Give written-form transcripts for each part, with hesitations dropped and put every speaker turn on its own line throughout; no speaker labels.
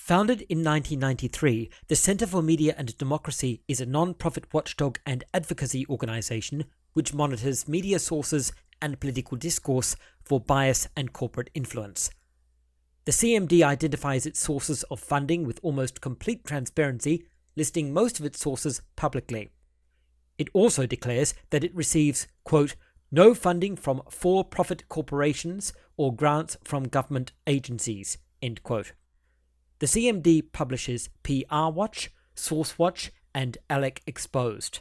Founded in 1993, the Center for Media and Democracy is a non-profit watchdog and advocacy organization which monitors media sources and political discourse for bias and corporate influence. The CMD identifies its sources of funding with almost complete transparency, listing most of its sources publicly. It also declares that it receives, quote, no funding from for-profit corporations or grants from government agencies, end quote. The CMD publishes PR Watch, SourceWatch, and ALECexposed.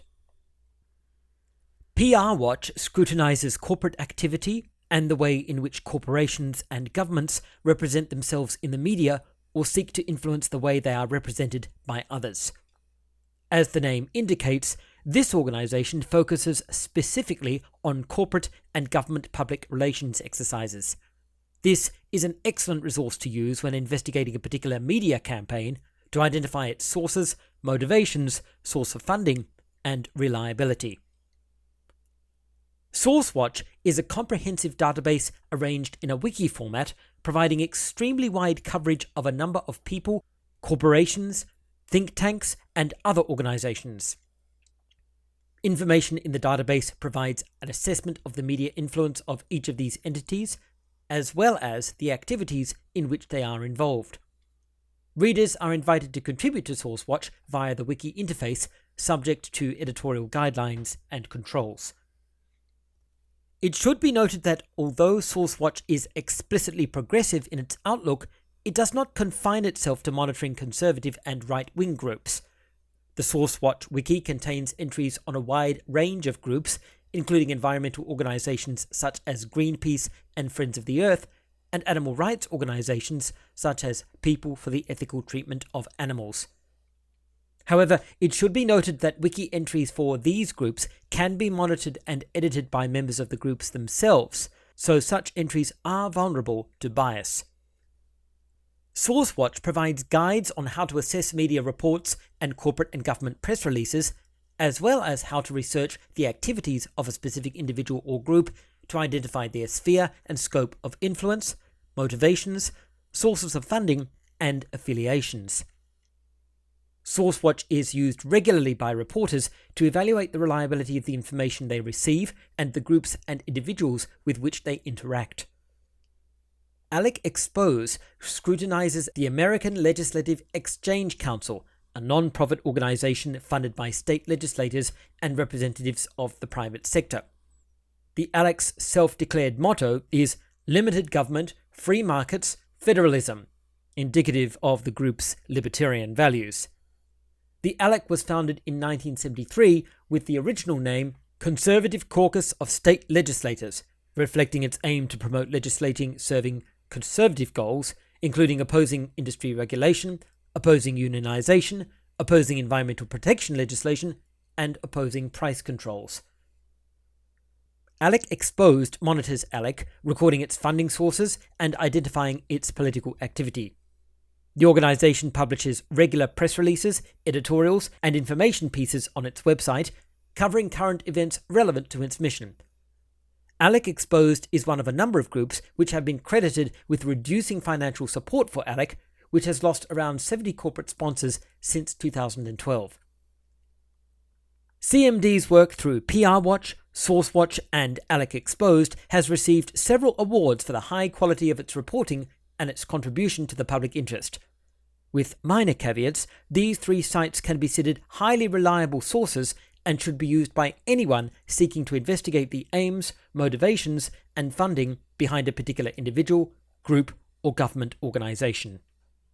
PR Watch scrutinizes corporate activity and the way in which corporations and governments represent themselves in the media or seek to influence the way they are represented by others. As the name indicates, this organization focuses specifically on corporate and government public relations exercises. This is an excellent resource to use when investigating a particular media campaign to identify its sources, motivations, source of funding, and reliability. SourceWatch is a comprehensive database arranged in a wiki format, providing extremely wide coverage of a number of people, corporations, think tanks, and other organizations. Information in the database provides an assessment of the media influence of each of these entities, as well as the activities in which they are involved. Readers are invited to contribute to SourceWatch via the wiki interface, subject to editorial guidelines and controls. It should be noted that although SourceWatch is explicitly progressive in its outlook, it does not confine itself to monitoring conservative and right-wing groups. The SourceWatch wiki contains entries on a wide range of groups, including environmental organizations such as Greenpeace and Friends of the Earth, and animal rights organizations such as People for the Ethical Treatment of Animals. However, it should be noted that wiki entries for these groups can be monitored and edited by members of the groups themselves, so such entries are vulnerable to bias. SourceWatch provides guides on how to assess media reports and corporate and government press releases, as well as how to research the activities of a specific individual or group to identify their sphere and scope of influence, motivations, sources of funding, and affiliations. SourceWatch is used regularly by reporters to evaluate the reliability of the information they receive and the groups and individuals with which they interact. ALECexposed scrutinizes the American Legislative Exchange Council, a non-profit organization funded by state legislators and representatives of the private sector. The ALEC's self-declared motto is Limited Government, Free Markets, Federalism, indicative of the group's libertarian values. The ALEC was founded in 1973 with the original name Conservative Caucus of State Legislators, reflecting its aim to promote legislating serving conservative goals, including opposing industry regulation, opposing unionization, opposing environmental protection legislation, and opposing price controls. ALECexposed monitors ALEC, recording its funding sources and identifying its political activity. The organization publishes regular press releases, editorials, and information pieces on its website, covering current events relevant to its mission. ALECexposed is one of a number of groups which have been credited with reducing financial support for ALEC, which has lost around 70 corporate sponsors since 2012. CMD's work through PR Watch, SourceWatch, and ALECexposed has received several awards for the high quality of its reporting and its contribution to the public interest. With minor caveats, these three sites can be considered highly reliable sources and should be used by anyone seeking to investigate the aims, motivations, and funding behind a particular individual, group, or government organization.